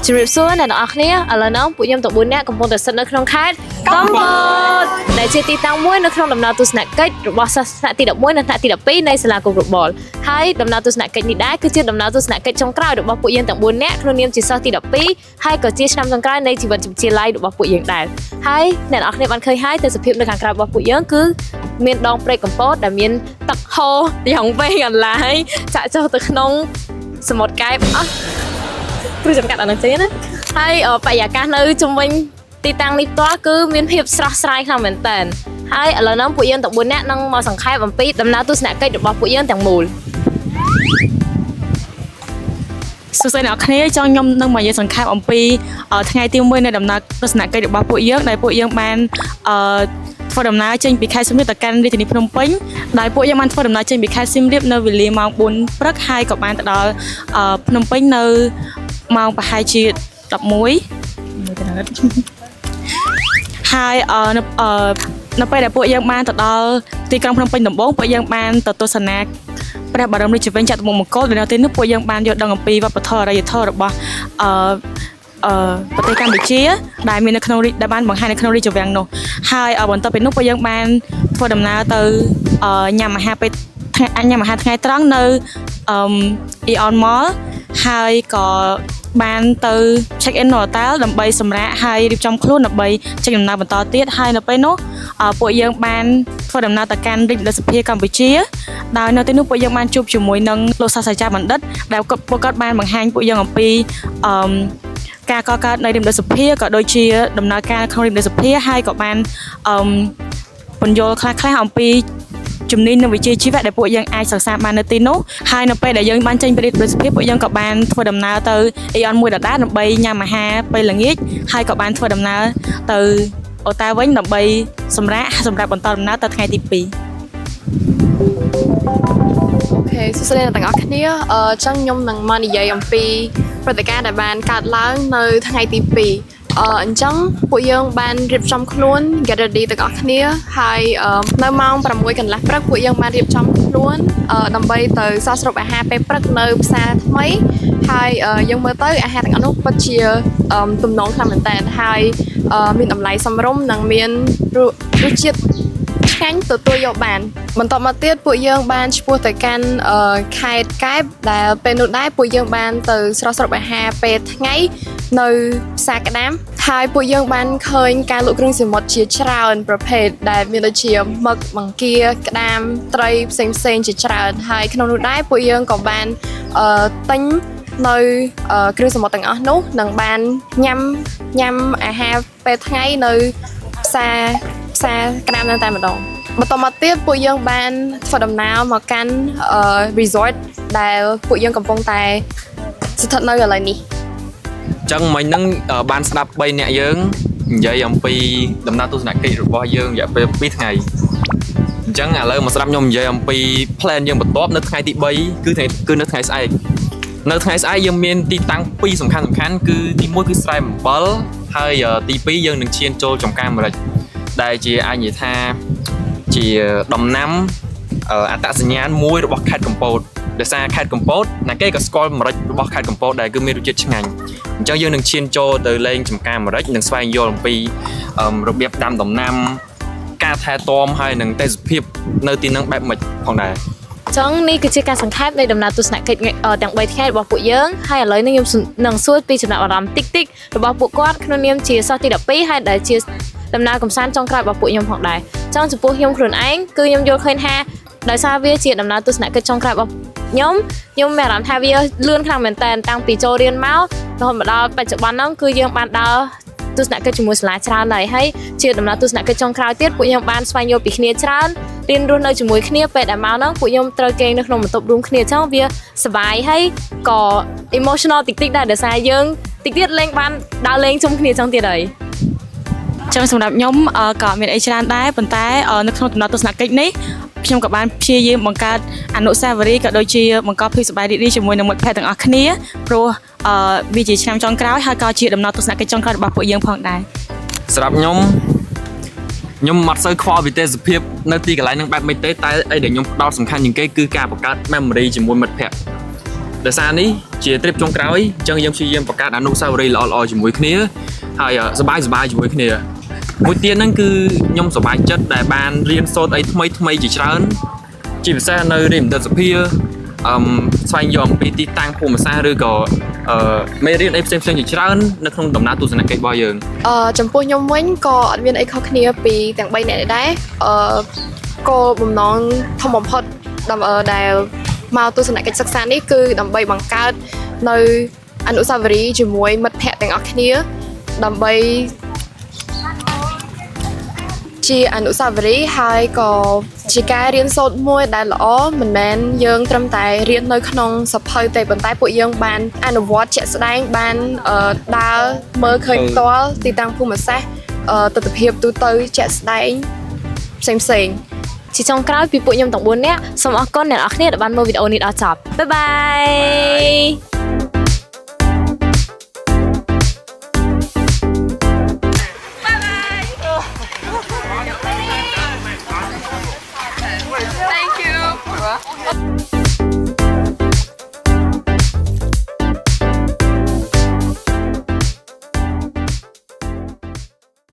ជំរាបសួរអ្នកទាំងអស់គ្នាឥឡូវនេះពួកខ្ញុំទាំង4នាក់កំពុងតែស្ថិតនៅក្នុងខេត្តកំពតដែលជាទីតាំងមួយនៅក្នុងដំណើរទស្សនកិច្ចរបស់សិស្សថ្នាក់ទី11និងថ្នាក់ទី12នៃសាលាគប់របលហើយដំណើរទស្សនកិច្ចនេះដែរគឺជាដំណើរទស្សនកិច្ចចុងក្រោយរបស់ពួកយើងទាំង4នាក់ក្នុងនាមជាសិស្សទី12ហើយក៏ជាឆ្នាំចុងក្រោយនៃជីវិតវិទ្យាល័យរបស់ពួកយើងដែរហើយអ្នកទាំងអស់គ្នាបានឃើញហើយទស្សនវិជ្ជានៅខាងក្រៅរបស់ពួកយើងគឺមានដងព្រែកកំពតដែលមានទឹកហូរយ៉ាងវែងអន្លាយចាក់ចុះទៅក្នុងសមុទ្រកែបអស់ព្រោះចំកាត់អានឹងចេញណាហើយបរិយាកាសនៅជុំវិញទីតាំងនេះផ្ទាល់គឺមានភាពស្រស់ស្រាយខ្លាំងមែនតើហើយឥឡូវនេះពួកយើងទាំង4នាក់នឹងមកសង្ខេបអំពីដំណើរទស្សនកិច្ចរបស់ពួកយើងទាំងមូលសួស្តីអ្នកគ្នាចង់ខ្ញុំនឹងមកនិយាយសង្ខេបអំពីថ្ងៃទី1នៃដំណើរទស្សនកិច្ចរបស់ពួកយើងដែលពួកយើងបានធ្វើដំណើរចេញពីខេត្តសៀមរាបទៅកាន់រាជធានីភ្នំពេញដោយពួកយើងបានធ្វើដំណើរចេញពីខេត្តសៀមរាបនៅវេលាម៉ោង4ព្រឹកហើយក៏បានទៅដល់ភ្នំពេញនៅម៉ោងប្រហែលជាហើយនៅពេលដែលពួកយើងបានទៅដល់ទីក្រុងភ្នំពេញដំបូងពួកយើងបានទៅទស្សនាព្រះបរមរាជវាំងចតុមុខមង្គលដែលនៅទីនោះពួកយើងបានយល់ដឹងអំពីវប្បធម៌អរិយធម៌របស់ប្រទេសកម្ពុជាដែលមាននៅក្នុងដែលបានបង្ហាញនៅក្នុងរាជវាំងនោះហើយបន្ទាប់ពីនោះពួកយើងបានធ្វើដំណើរទៅញ៉ាំអាហារថ្ងៃត្រង់នៅAeon Mall ហើយក៏បានទៅ check in នៅ hotel ដើម្បីសម្រាកហើយរៀបចំខ្លួនដើម្បីចេញដំណើរបន្តទៀតហើយនៅពេលនោះពួកយើងបានធ្វើដំណើរទៅកាន់រាជរដ្ឋសភាកម្ពុជាដោយនៅទីនោះពួកយើងបានជួបជាមួយនឹងលោកសាស្ត្រាចារ្យបណ្ឌិតដែលពួកគាត់បានបង្ហាញពួកយើងអំពីការកកើតនៃរាជរដ្ឋសភាក៏ដូចជាដំណើរការក្នុងរាជរដ្ឋសភាហើយក៏បានពន្យល់ខ្លះៗអំពីជំនាញនិងវិជ្ជាជីវៈដែលពួកយើងអាចសិក្សាបាននៅទីនោះហើយនៅពេលដែលយើងបានចេញពីរាជរដ្ឋសភាពួកយើងក៏បានធ្វើដំណើរទៅAeon មួយដដែលដើម្បីញ៉ាំអាហារពេលល្ងាចហើយក៏បានធ្វើដំណើរទៅអូតាវិញដើម្បីសម្រាប់បន្តដំណើរទៅថ្ងៃទី2អូខេសួស្តីអ្នកទាំងអស់គ្នាចឹងខ្ញុំនឹងមកនិយាយអំពីព្រឹត្តិការណ៍ដែលបានកើតឡើងនៅថ្ងៃទី2អញ្ចឹងពួកយើងបានរៀបចំខ្លួន get ready ទាំងអស់គ្នាហើយនៅម៉ោង 6 កន្លះព្រឹកពួកយើងបានរៀបចំខ្លួនដើម្បីទៅសោះស្រូបអាហារពេលព្រឹកនៅផ្សារថ្មីហើយយើងមើលទៅអាហារទាំងអស់នោះពិតជាទំនងខ្លាំងមែនតើហើយមានតម្លៃសមរម្យនិងមានរសជាតិឆ្ងាញ់ទទួលយកបានបន្តមកទៀតពួកយើងបានឆ្ពោះទៅកាន់ខេត្តកែបដែលពេលនោះដែរពួកយើងបានទៅស្រស់ស្រូបអាហារពេលថ្ងៃនៅផ្សារក្តាមហើយពួកយើងបានឃើញការលក់គ្រឿងសមុទ្រជាច្រើនប្រភេទដែលមានដូចជាមឹកបង្គាក្តាមត្រីផ្សេងជាច្រើនហើយក្នុងនោះដែរពួកយើងក៏បានទិញនៅគ្រឿងសមុទ្រទាំងអស់នោះនឹងបានញ៉ាំអាហារពេលថ្ងៃនៅផ្សារក្តាមនៅតែម្ដងបន្តមកទៀតពួកយើងបានធ្វើដំណើរមកកាន់ resort ដែលពួកយើងកំពុងតែស្ថិតនៅកន្លែងនេះអញ្ចឹងមិញហ្នឹងបានស្ដាប់3នាក់យើងនិយាយអំពីដំណើរទស្សនកិច្ចរបស់យើងរយៈពេល2ថ្ងៃអញ្ចឹងឥឡូវមកស្ដាប់ខ្ញុំនិយាយអំពី plan យើងបន្ទាប់នៅថ្ងៃទី3គឺនៅថ្ងៃស្អែកនៅថ្ងៃស្អែកយើងមានទីតាំង2សំខាន់គឺទី1គឺស្រែអំបិលហើយទី2យើងនឹងឈានចូលចំការម្រេចដែលជាអាចនិយាយថាជាដំណាំអត្តសញ្ញាណមួយរបស់ខេត្តកំពតដោយសារខេត្តកំពតណាគេក៏ស្គាល់ម្រេចរបស់ខេត្តកំពតដែលគឺមានរសជាតិឆ្ងាញ់អញ្ចឹងយើងនឹងឈានចូលទៅលេងចំការម្រេចនិងស្វែងយល់អំពីរបៀបដាំដំណាំការថែទាំហើយនិងទេសភាពនៅទីនោះបែបម៉េចផងដែរចឹងនេះគឺជាការសង្ខេបនៃដំណើរទស្សនកិច្ចទាំង3ថ្ងៃរបស់ពួកយើងហើយឥឡូវនេះខ្ញុំនឹងសួរពីចំណាប់អារម្មណ៍តិចរបស់ពួកគាត់ក្នុងនាមជាសិស្សទី12ហើយដែលជាដំណើរកម្សាន្តចុងក្រោយរបស់ពួកខ្ញុំផងដែរចឹងចំពោះខ្ញុំខ្លួនឯងគឺខ្ញុំយល់ឃើញថាដោយសារវាជាដំណើរទស្សនកិច្ចចុងក្រោយរបស់ខ្ញុំមានអារម្មណ៍ថាវាលឿនខ្លាំងមែនតើតាំងពីចូលរៀនមករហូតមកដល់បច្ចុប្បន្នហ្នឹងគឺយើងបានដើរទស្សនកិច្ចជាមួយសាលាច្រើនហើយជាដំណើរទស្សនកិច្ចចុងក្រោយទៀតពួកខ្ញុំបានស្វែងយល់ពីគ្នាច្រើនរៀនរស់នៅជាមួយគ្នាពេលដែលមកហ្នឹងពួកខ្ញុំត្រូវគេងនៅក្នុងបន្ទប់រួមគ្នាចឹងវាសប្បាយហើយក៏ emotional តិចដែរដោយសារយើងតិចទៀតលេងបានដើរលេងជុំគ្នាចឹងទៀតហើយចឹងសម្រាប់ខ្ញុំក៏មានអីច្រើនដែរប៉ុន្តែនៅក្នុងដំណើរទស្សនកិច្ចនេះខ្ញុំក៏បានព្យាយាមបង្កើតអនុស្សាវរីយ៍ក៏ដូចជាបង្កភាពសប្បាយរីករាយជាមួយនឹងមិត្តភ័ក្តិទាំងអស់គ្នាព្រោះវាជាឆ្នាំចុងក្រោយហើយក៏ជាដំណើរទស្សនកិច្ចចុងក្រោយរបស់ពួកយើងផងដែរសម្រាប់ខ្ញុំអត់សូវខ្វល់ពីទេសភាពនៅទីកន្លែងហ្នឹងបែបម៉េចទេតែអីដែលខ្ញុំផ្ដោតសំខាន់ជាងគេគឺការបង្កើត memory ជាមួយមិត្តភ័ក្តិ ដោយសារនេះជា trip ចុងក្រោយអញ្ចឹងយើងព្យាយាមបង្កើតអនុស្សាវរីយ៍ល្អៗជាមួយគ្នាហើយសប្បាយជាមួយគ្នាមួយទៀតហ្នឹងគឺខ្ញុំសប្បាយចិត្តដែលបានរៀនសូត្រអីថ្មីជាច្រើនជាពិសេសនៅរៀនបណ្ឌិតសភាស្វែងយល់អំពីទីតាំងភូមិសាស្ត្រឬក៏មេរៀនអីផ្សេងៗជាច្រើននៅក្នុងដំណើរទស្សនកិច្ចរបស់យើង ចំពោះខ្ញុំវិញក៏អត់មានអីខុសគ្នាពីទាំង3នាក់នេះដែរគោលបំណងធំបំផុតដែលមកទស្សនកិច្ចសិក្សានេះគឺដើម្បីបង្កើតនៅអនុស្សាវរីយ៍ជាមួយមិត្តភ័ក្តិទាំងអស់គ្នាដើម្បីជាអនុស្សាវរីយ៍ហើយក៏ជាការរៀនសូត្រមួយដែលល្អមិនមែនយើងត្រឹមតែរៀននៅក្នុងសភៅទេប៉ុន្តែពួកយើងបានអនុវត្តជាក់ស្ដែងបានដើរមើលឃើញផ្ទាល់ទីតាំងភូមិសាស្ត្រទស្សនភាពទូទៅជាក់ស្ដែងផ្សេងជាចុងក្រោយពីពួកខ្ញុំទាំង4នាក់សូមអរគុណអ្នកនរគ្នាដែលបានមើលវីដេអូនេះដល់ចប់បាយបាយ